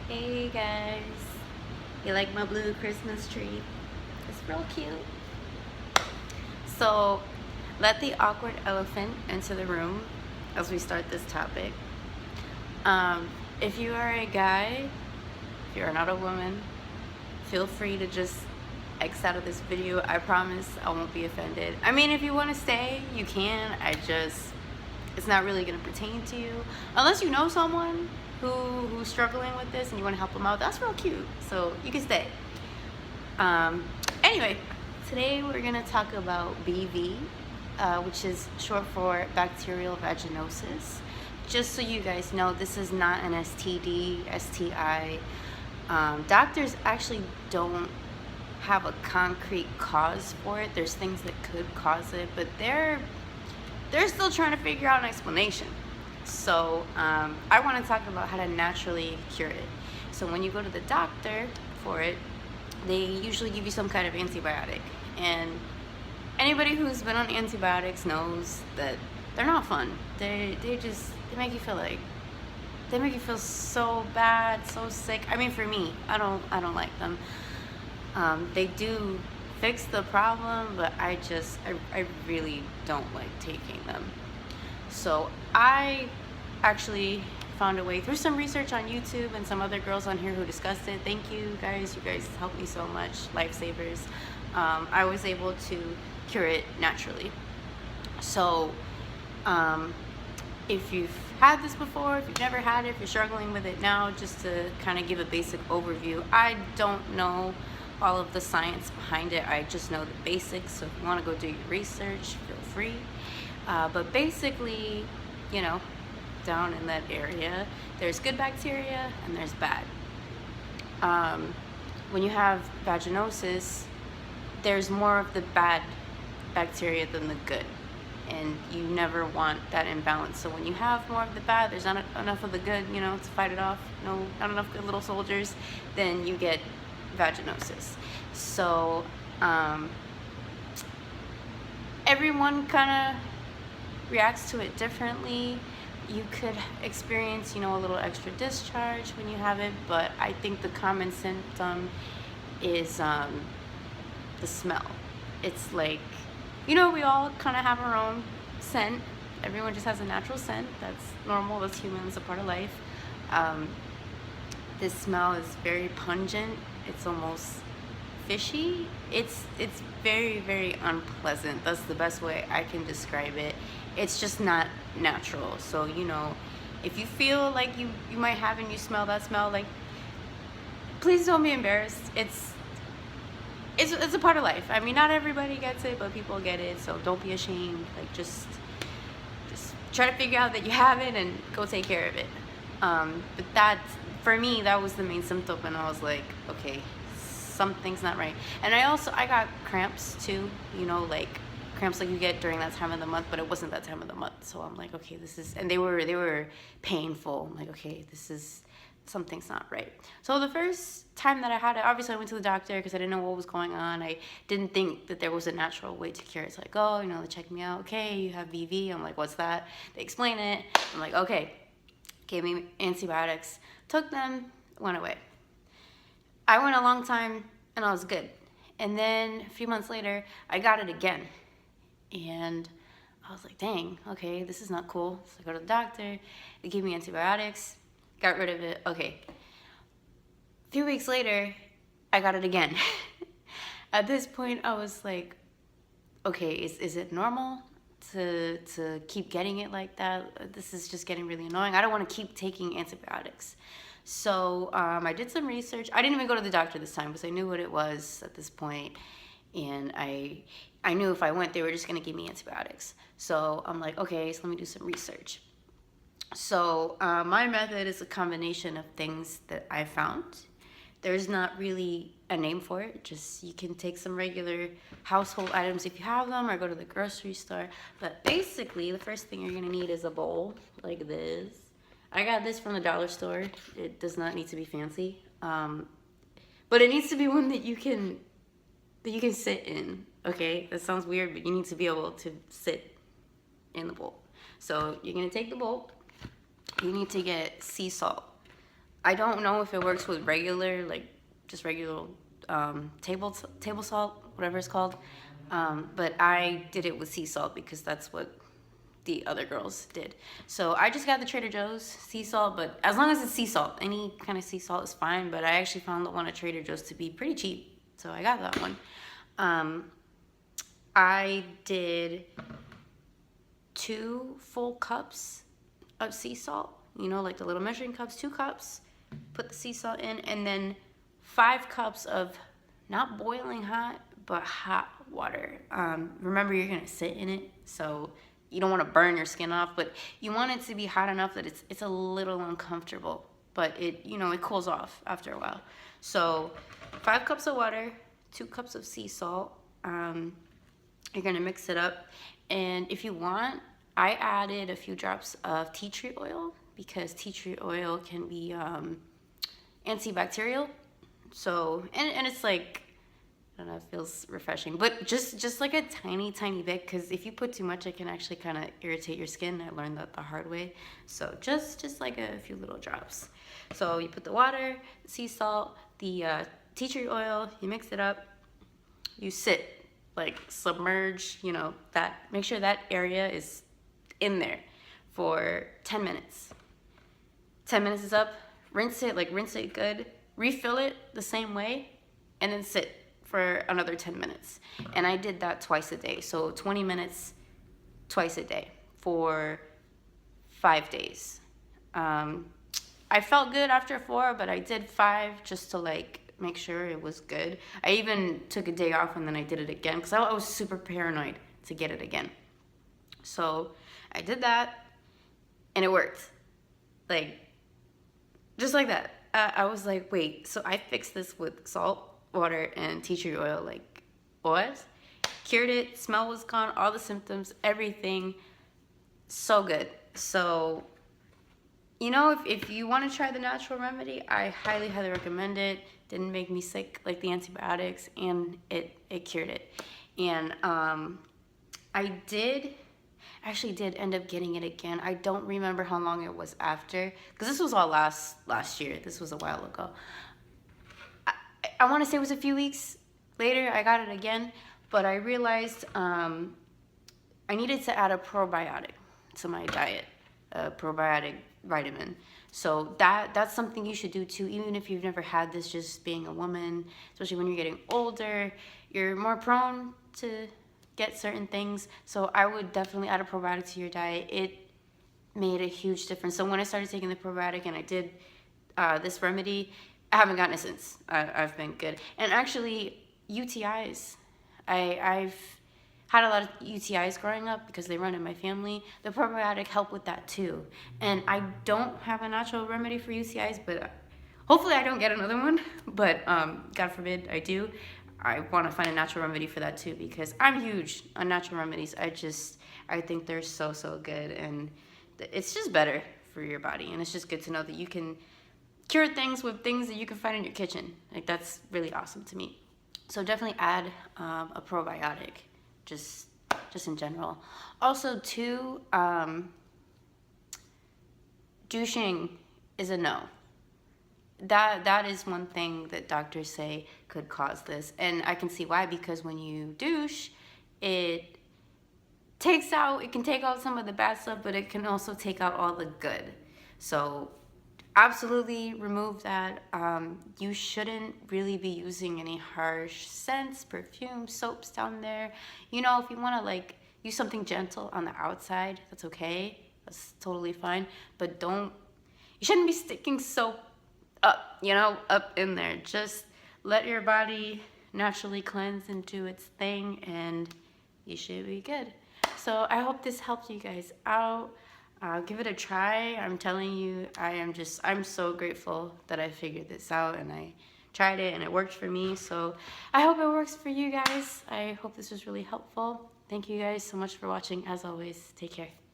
Hey guys, you like my blue Christmas tree? It's real cute. So, let the awkward elephant into the room as we start this topic. If you are a guy, if you're not a woman, feel free to just X out of this video. I promise I won't be offended. I mean, if you want to stay, you can. It's not really going to pertain to you. Unless you know someone who's struggling with this and you want to help them out, that's real cute. So you can stay. Anyway, today we're going to talk about BV, which is short for bacterial vaginosis. Just so you guys know, this is not an STD, STI. Doctors actually don't have a concrete cause for it. There's things that could cause it, but they're still trying to figure out an explanation. So I want to talk about how to naturally cure it. So when you go to the doctor for it, they usually give you some kind of antibiotic. And anybody who's been on antibiotics knows that they're not fun. They make you feel like, they make you feel so bad, so sick. I mean, for me, I don't like them. They do fix the problem, but I really don't like taking them. So I actually found a way through some research on YouTube and some other girls on here who discussed it. Thank you guys helped me so much, lifesavers. I was able to cure it naturally. So if you've had this before, if you've never had it, if you're struggling with it now, just to kind of give a basic overview, I don't know all of the science behind it. I just know the basics. So if you want to go do your research, feel free. But basically, you know, down in that area, there's good bacteria and there's bad. When you have vaginosis, there's more of the bad bacteria than the good, and you never want that imbalance. So when you have more of the bad, there's not enough of the good, you know, to fight it off. No, not enough good little soldiers, then you get vaginosis. So everyone kind of reacts to it differently. You could experience, you know, a little extra discharge when you have it, but I think the common symptom is the smell. It's like, you know, we all kind of have our own scent. Everyone just has a natural scent. That's normal. That's human. It's a part of life. This smell is very pungent. It's almost fishy. It's very, very unpleasant. That's the best way I can describe it. It's just not natural. So, you know, if you feel like you might have and you smell that smell, like, please don't be embarrassed. It's a part of life. I mean, not everybody gets it, but people get it. So don't be ashamed. Like, just try to figure out that you have it and go take care of it. But for me, that was the main symptom, and I was like, okay, something's not right. And I got cramps too, you know, like cramps like you get during that time of the month, but it wasn't that time of the month. So I'm like, okay, and they were painful. I'm like, okay, something's not right. So the first time that I had it, obviously I went to the doctor because I didn't know what was going on. I didn't think that there was a natural way to cure it. It's like, oh, you know, they checked me out. Okay, you have BV. I'm like, what's that? They explain it. I'm like, okay. Gave me antibiotics, took them, went away. I went a long time and I was good. And then a few months later, I got it again. And I was like, dang, okay, this is not cool. So I go to the doctor, they gave me antibiotics, got rid of it. Okay. A few weeks later, I got it again. At this point, I was like, okay, is it normal to keep getting it like that? This is just getting really annoying. I don't want to keep taking antibiotics. So I did some research. I didn't even go to the doctor this time because I knew what it was at this point, and I knew if I went, they were just going to give me antibiotics. So I'm like, okay, so let me do some research. So my method is a combination of things that I found. There's not really a name for it. Just, you can take some regular household items if you have them, or go to the grocery store. But basically, the first thing you're gonna need is a bowl like this. I got this from the dollar store. It does not need to be fancy, but it needs to be one that you can sit in. Okay, that sounds weird, but you need to be able to sit in the bowl. So you're gonna take the bowl. You need to get sea salt. I don't know if it works with regular, like just regular table salt, whatever it's called. But I did it with sea salt because that's what the other girls did. So I just got the Trader Joe's sea salt, but as long as it's sea salt, any kind of sea salt is fine. But I actually found the one at Trader Joe's to be pretty cheap, so I got that one. I did 2 full cups of sea salt, you know, like the little measuring cups, 2 cups, put the sea salt in, and then 5 cups of not boiling hot, but hot water. Remember, you're gonna sit in it, so you don't want to burn your skin off, but you want it to be hot enough that it's a little uncomfortable, but it, you know, it cools off after a while. So 5 cups of water, 2 cups of sea salt. You're gonna mix it up, and if you want, I added a few drops of tea tree oil because tea tree oil can be antibacterial. So, and it's like, I don't know, it feels refreshing, but just like a tiny bit, because if you put too much, it can actually kind of irritate your skin. I learned that the hard way. So just like a few little drops. So you put the water, the sea salt, the tea tree oil, you mix it up, you sit, like submerge, you know, that, make sure that area is in there for 10 minutes. 10 minutes is up, rinse it good, refill it the same way, and then sit for another 10 minutes. And I did that twice a day. So 20 minutes twice a day for 5 days. I felt good after 4, but I did 5 just to like make sure it was good. I even took a day off and then I did it again because I was super paranoid to get it again. So I did that and it worked. Like, just like that. I was like, wait, so I fixed this with salt, water, and tea tree oil. Like, what? Cured it, smell was gone, all the symptoms, everything. So good. So, you know, if you want to try the natural remedy, I highly recommend it. Didn't make me sick like the antibiotics, and it cured it. And I actually did end up getting it again. I don't remember how long it was after, because this was all last year. This was a while ago. I want to say it was a few weeks later I got it again, but I realized I needed to add a probiotic to my diet, a probiotic vitamin. So that's something you should do too, even if you've never had this. Just being a woman, especially when you're getting older, you're more prone to get certain things. So I would definitely add a probiotic to your diet. It made a huge difference. So when I started taking the probiotic and I did this remedy, I haven't gotten it since. I've been good. And actually, UTIs. I've had a lot of UTIs growing up because they run in my family. The probiotic helped with that too. And I don't have a natural remedy for UTIs, but hopefully I don't get another one. But God forbid I do. I want to find a natural remedy for that too, because I'm huge on natural remedies. I think they're so good, and it's just better for your body. And it's just good to know that you can cure things with things that you can find in your kitchen. Like, that's really awesome to me. So definitely add a probiotic, just in general. Also too, douching is a no. That is one thing that doctors say could cause this, and I can see why, because when you douche, it can take out some of the bad stuff, but it can also take out all the good. So absolutely remove that. You shouldn't really be using any harsh scents, perfume, soaps down there. You know, if you want to like use something gentle on the outside, that's okay. That's totally fine. But you shouldn't be sticking soap up, up in there. Just let your body naturally cleanse and do its thing, and you should be good. So I hope this helped you guys out. Give it a try. I'm telling you, I'm so grateful that I figured this out and I tried it and it worked for me. So I hope it works for you guys. I hope this was really helpful. Thank you guys so much for watching. As always, take care.